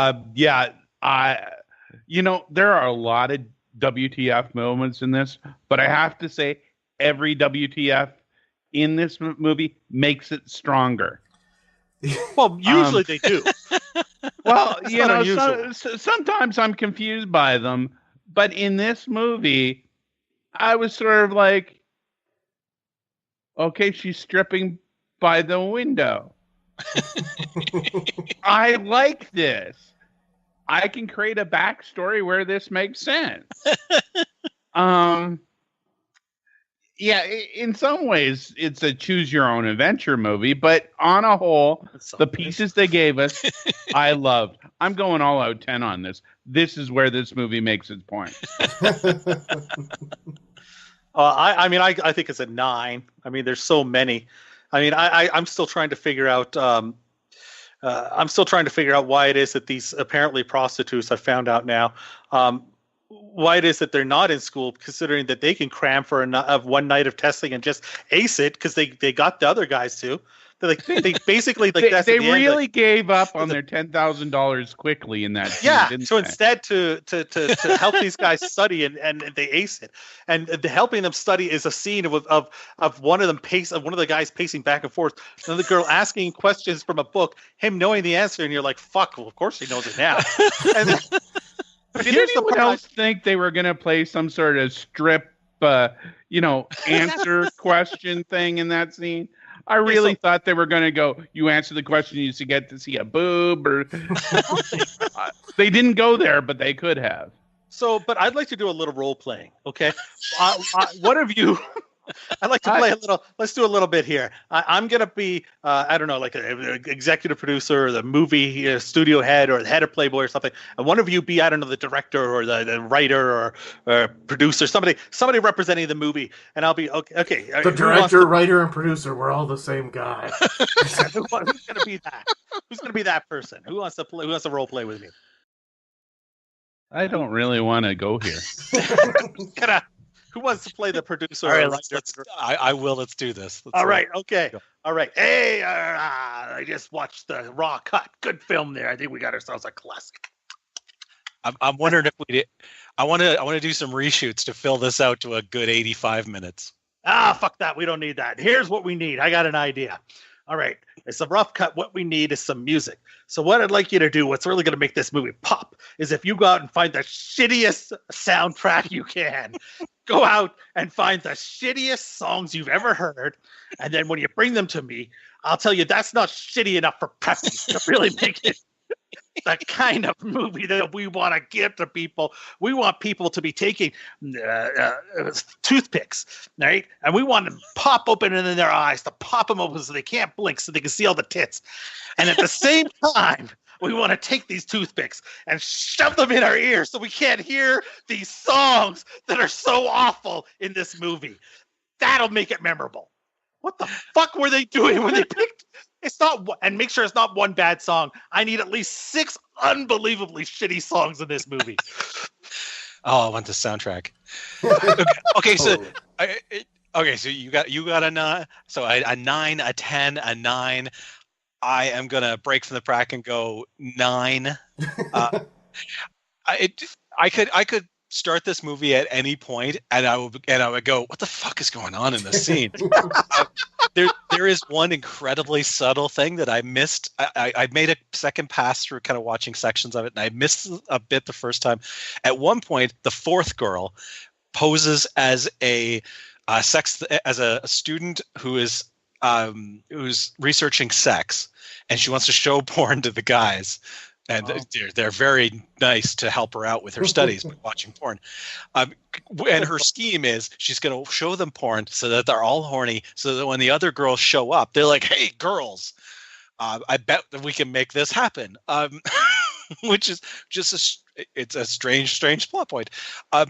are a lot of WTF moments in this, but I have to say every WTF in this movie makes it stronger. Well, usually they do. Well, sometimes I'm confused by them, but in this movie, I was sort of like, okay, she's stripping by the window. I like this. I can create a backstory where this makes sense. In some ways, it's a choose your own adventure movie, but on a whole, the pieces they gave us, I loved. I'm going all out 10 on this. This is where this movie makes its point. I think it's a 9. There's so many. I'm still trying to figure out. I'm still trying to figure out why it is that these apparently prostitutes, I found out now, why it is that they're not in school, considering that they can cram for one night of testing and just ace it because they got the other guys to. They basically they really gave up on their $10,000 quickly in that scene, didn't so they? instead to help these guys study and they ace it, and the helping them study is a scene of one of the guys pacing back and forth, another girl asking questions from a book, him knowing the answer, and you're like, fuck, well, of course he knows it now. And then, did anyone else think they were going to play some sort of strip answer question thing in that scene? I really thought they were going to go, you answer the question, you get to see a boob, or they didn't go there, but they could have. So, but I'd like to do a little role playing. Okay. One of you, I'd like to play a little, let's do a little bit here. I'm going to be, I don't know, like an executive producer or the movie studio head or the head of Playboy or something. And one of you be, I don't know, the director or the writer or producer, somebody representing the movie. And I'll be, okay. The director, writer, and producer, we're all the same guy. Who's going to be that? Who's going to be that person? Who wants to role play with me? I don't really want to go here. Who wants to play the producer? All right, I will. Let's do this. All right. Okay. All right. Hey, I just watched the Raw Cut. Good film there. I think we got ourselves a classic. I'm wondering if I want to do some reshoots to fill this out to a good 85 minutes. Fuck that. We don't need that. Here's what we need. I got an idea. All right. It's a rough cut. What we need is some music. So what I'd like you to do, what's really going to make this movie pop, is if you go out and find the shittiest soundtrack you can. Go out and find the shittiest songs you've ever heard. And then when you bring them to me, I'll tell you that's not shitty enough for Preppies to really make it the kind of movie that we want to give to people. We want people to be taking toothpicks, right? And we want to pop open in their eyes, to pop them open so they can't blink, so they can see all the tits. And at the same time, we want to take these toothpicks and shove them in our ears so we can't hear these songs that are so awful in this movie. That'll make it memorable. What the fuck were they doing when they picked? It's not, and make sure it's not one bad song. I need at least 6 unbelievably shitty songs in this movie. Oh, I want the soundtrack. Okay, so so you got a 9. So a 9, a 10, a 9. I am gonna break from the pack and go 9. I could start this movie at any point, and I would go, what the fuck is going on in this scene? There is one incredibly subtle thing that I missed. I made a second pass through kind of watching sections of it, and I missed a bit the first time. At one point, the fourth girl poses as a student who's researching sex, and she wants to show porn to the guys. And they're very nice to help her out with her studies by watching porn. And her scheme is she's going to show them porn so that they're all horny, so that when the other girls show up, they're like, hey, girls, I bet that we can make this happen. Which is just it's a strange plot point. But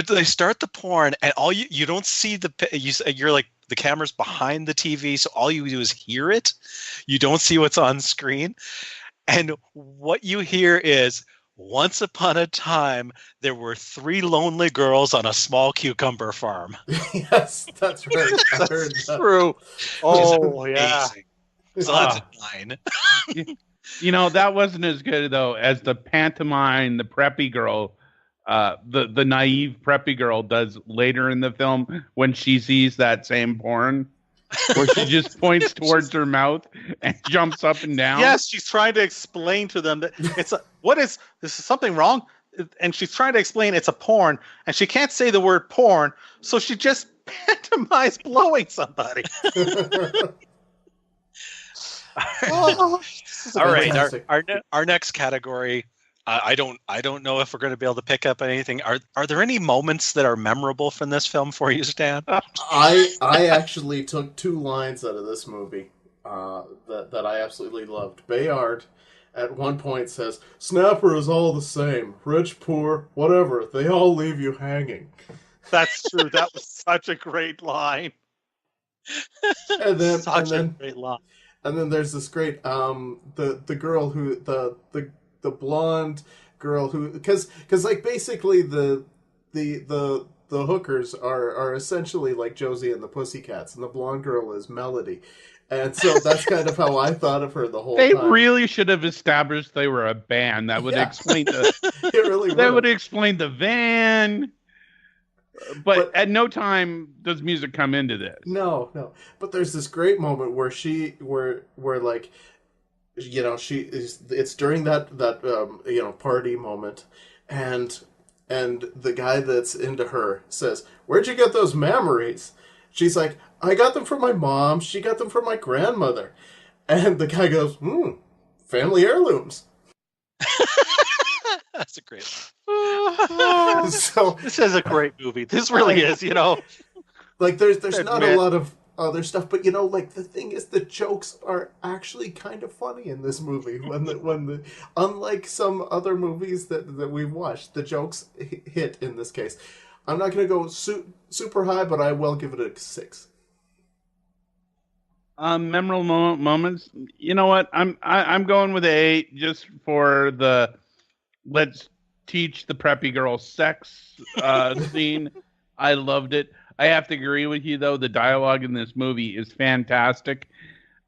they start the porn, and all you don't see you're like, the camera's behind the TV, so all you do is hear it. You don't see what's on screen. And what you hear is, once upon a time, there were 3 lonely girls on a small cucumber farm. Yes, that's right. I heard that. True. Oh, yeah. So that's a 9. You know, that wasn't as good, though, as the pantomime the preppy girl, the naive preppy girl does later in the film when she sees that same porn. Where she just points towards her mouth and jumps up and down. Yes, she's trying to explain to them that this is something wrong, and she's trying to explain it's a porn, and she can't say the word porn, so she just pantomimes blowing somebody. All right, our next category. I don't know if we're going to be able to pick up anything. Are there any moments that are memorable from this film for you, Stan? I actually took 2 lines out of this movie that I absolutely loved. Bayard at one point says, "Snapper is all the same. Rich, poor, whatever. They all leave you hanging." That's true. That was such a great line. And then Great line. And then there's this great the girl who the blonde girl who, because like basically the hookers are essentially like Josie and the Pussycats, and the blonde girl is Melody, and so that's kind of how I thought of her the whole time. They really should have established they were a band. That would explain that would explain the van. But at no time does music come into this. No. But there's this great moment where like, you know, it's during that party moment, and the guy that's into her says, "Where'd you get those memories?" She's like, "I got them from my mom. She got them from my grandmother." And the guy goes, "Family heirlooms." That's a great line. So this is a great movie. This really is, you know. Like there's not a lot of other stuff, but you know, like the thing is, the jokes are actually kind of funny in this movie. When unlike some other movies that we've watched, the jokes hit in this case. I'm not going to go super high, but I will give it a 6. Memorable moments. You know what? I'm going with 8 just for the let's teach the preppy girl sex scene. I loved it. I have to agree with you, though. The dialogue in this movie is fantastic.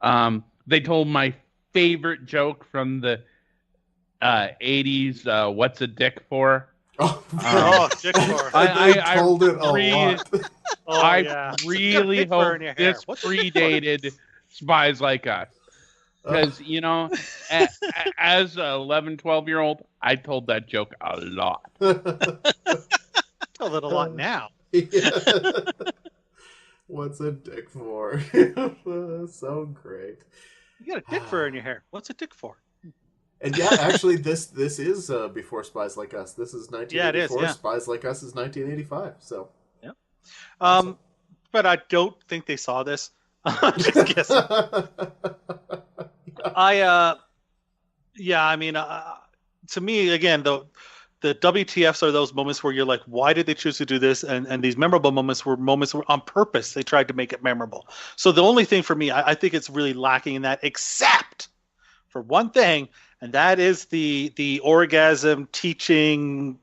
They told my favorite joke from the 80s, What's a Dick For? Dick For. I told it a lot. I really hope this predated Spies Like Us. Because, you know, as an 11, 12-year-old, I told that joke a lot. Told it a lot now. Yeah. What's a dick for? So great. You got a dick fur in your hair. What's a dick for? And yeah, actually, this is before Spies Like Us. This is Yeah, it is. 1984. Yeah. Spies Like Us is 1985. So. Yeah. Awesome. But I don't think they saw this. I'm just guessing. I mean, to me, again, the WTFs are those moments where you're like, why did they choose to do this? And these memorable moments were moments where on purpose they tried to make it memorable. So the only thing for me, I think it's really lacking in that, except for one thing, and that is the orgasm teaching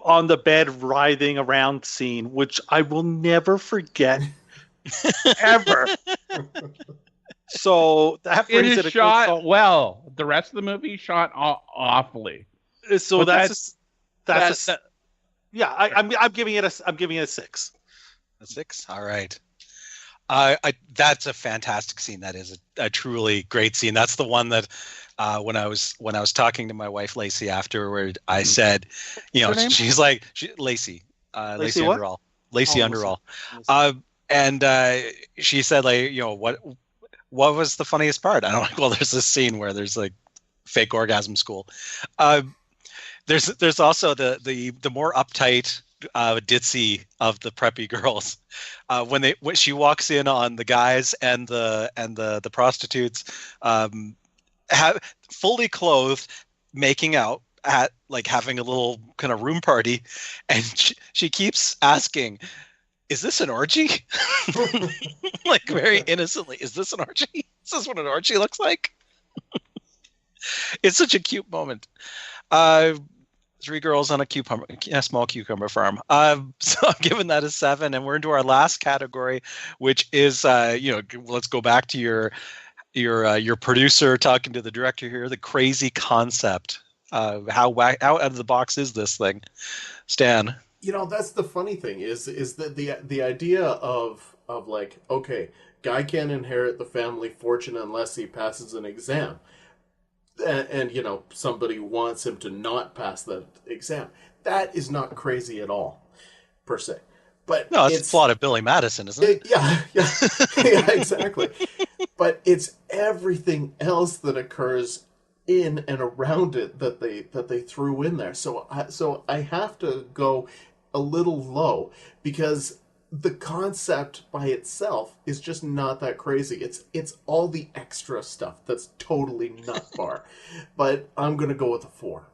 on the bed writhing around scene, which I will never forget ever. So that it is shot well. The rest of the movie shot awfully. So that's I'm giving it a 6. A 6. All right. That's a fantastic scene. That is a truly great scene. That's the one that when I was talking to my wife Lacey afterward, I said, she's like Lacey Underall. Lacey Underall. And she said, like, what was the funniest part? I'm like, well, there's this scene where there's like fake orgasm school. There's also the more uptight ditzy of the preppy girls when she walks in on the guys and the prostitutes fully clothed, making out at like having a little kind of room party, and she keeps asking, is this an orgy? Like very innocently, is this an orgy? Is this what an orgy looks like? It's such a cute moment. 3 girls on a small cucumber farm. So I'm giving that a 7, and we're into our last category, which is let's go back to your producer talking to the director here. The crazy concept. How out of the box is this thing, Stan? That's the funny thing is that the idea of like, okay, guy can't inherit the family fortune unless he passes an exam. And somebody wants him to not pass that exam. That is not crazy at all, per se. But no, it's the plot of Billy Madison, isn't it? Yeah, yeah, exactly. But it's everything else that occurs in and around it that they threw in there. So I have to go a little low because the concept by itself is just not that crazy. It's all the extra stuff that's totally nut bar. But I'm gonna go with a 4.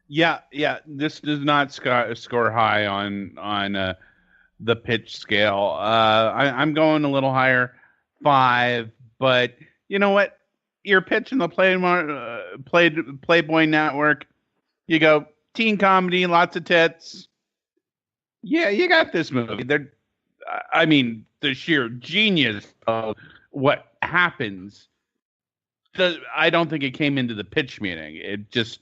Yeah. This does not score high on the pitch scale. I'm going a little higher, 5. But you know what? You're pitching the Playboy Network. You go teen comedy, lots of tits. Yeah, you got this movie. The sheer genius of what happens. I don't think it came into the pitch meeting. It just,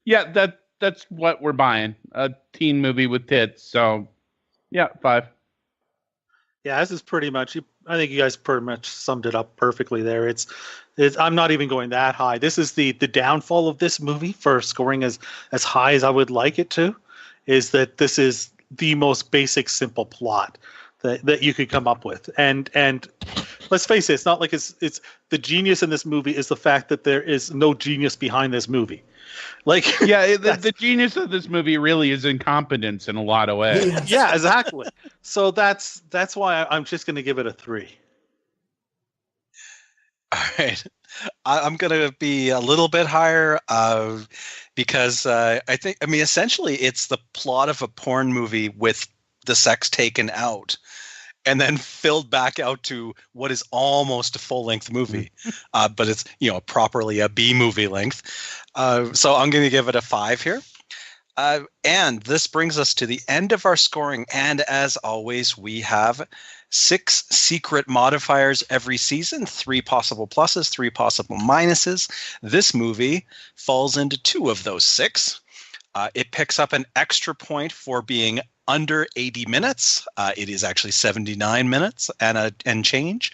that's what we're buying. A teen movie with tits. So, yeah, 5. Yeah, this is pretty much. I think you guys pretty much summed it up perfectly there. It's I'm not even going that high. This is the downfall of this movie for scoring as high as I would like it to, is that this is the most basic, simple plot that you could come up with. And let's face it, it's not like it's the genius in this movie is the fact that there is no genius behind this movie. Like, yeah, the genius of this movie really is incompetence in a lot of ways. Yeah, exactly. So that's why I'm just going to give it a 3. All right. I'm going to be a little bit higher because essentially it's the plot of a porn movie with the sex taken out and then filled back out to what is almost a full-length movie. But it's, properly a B movie length. So I'm going to give it a 5 here. And this brings us to the end of our scoring. And as always, we have 6 secret modifiers every season, 3 possible pluses, 3 possible minuses. This movie falls into 2 of those 6. It picks up an extra point for being under 80 minutes. It is actually 79 minutes and change.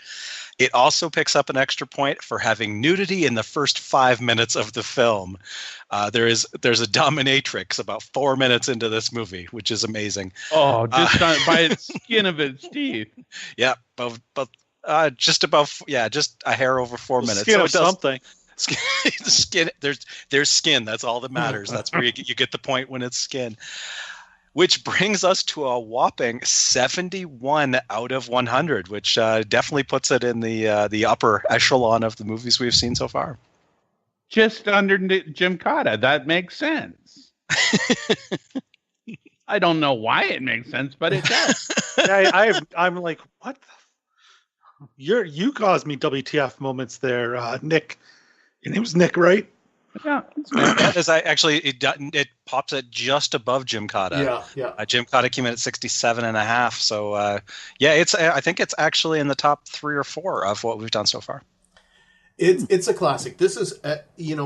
It also picks up an extra point for having nudity in the first 5 minutes of the film. There's a dominatrix about 4 minutes into this movie, which is amazing. Oh, just by its skin of its teeth. Yeah, but just a hair over 4 minutes. Skin of something. Skin. There's skin. That's all that matters. That's where you get the point when it's skin. Which brings us to a whopping 71 out of 100, which definitely puts it in the upper echelon of the movies we've seen so far. Just under Jim Cotta. That makes sense. I don't know why it makes sense, but it does. I'm like, what? You caused me WTF moments there, Nick. Your name's Nick, right? Yeah. That is actually it pops at just above Jim Cotta. Yeah. Jim Cotta came in at 67.5. So I think it's actually in the top 3 or 4 of what we've done so far. It's a classic. This is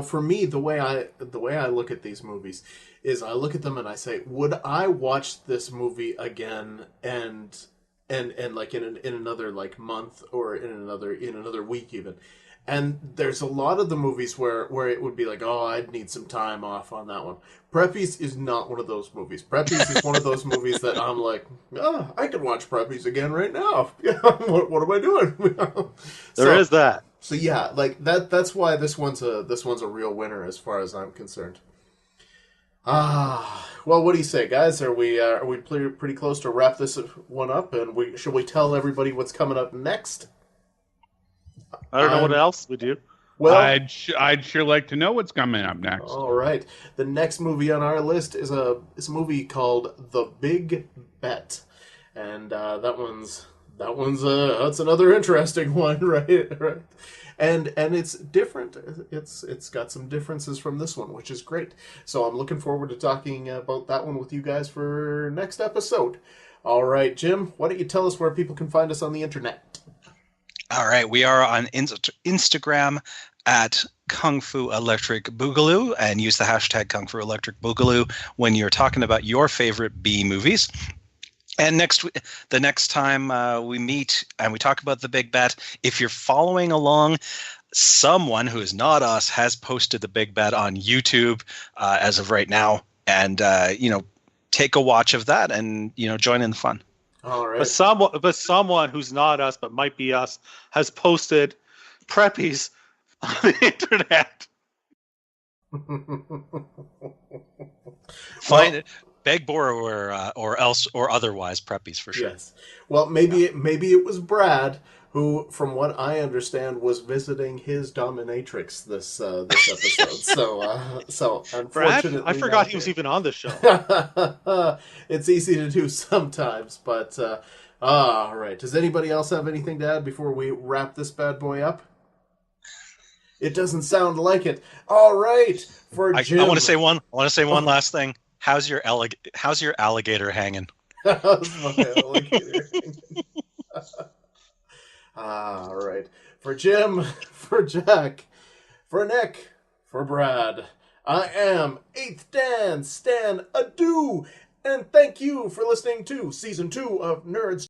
for me, the way I look at these movies is I look at them and I say, would I watch this movie again and like in another like month or in another week even. And there's a lot of the movies where it would be like, oh, I'd need some time off on that one. Preppies is not one of those movies. Preppies is one of those movies that I'm like, oh, I can watch Preppies again right now. What am I doing? There is that. So yeah, like that's why this one's a real winner as far as I'm concerned. Well, what do you say, guys? Are we pretty close to wrap this one up? And should we tell everybody what's coming up next? I don't know what else we do. Well, I'd sure like to know what's coming up next. All right. The next movie on our list is a movie called The Big Bet, and that's another interesting one, right? And it's different. It's got some differences from this one, which is great. So I'm looking forward to talking about that one with you guys for next episode. All right, Jim, why don't you tell us where people can find us on the internet? All right, we are on Instagram at Kung Fu Electric Boogaloo, and use the hashtag Kung Fu Electric Boogaloo when you're talking about your favorite B movies. And the next time we meet and we talk about The Big Bet, if you're following along, someone who is not us has posted The Big Bet on YouTube as of right now, and take a watch of that and join in the fun. All right. But someone who's not us but might be us has posted Preppies on the internet. Find it. Beg, borrow, or else or otherwise Preppies for sure. Yes. Well, maybe it was Brad who, from what I understand, was visiting his dominatrix this episode. So unfortunately, Brad, I forgot he was even on the show. It's easy to do sometimes, but all right. Does anybody else have anything to add before we wrap this bad boy up? It doesn't sound like it. All right, for Jim. I want to say one last thing. How's your alligator hanging? How's my alligator hanging? All right. For Jim, for Jack, for Nick, for Brad, I am 8th Dan, Stan Adu, and thank you for listening to Season 2 of Nerds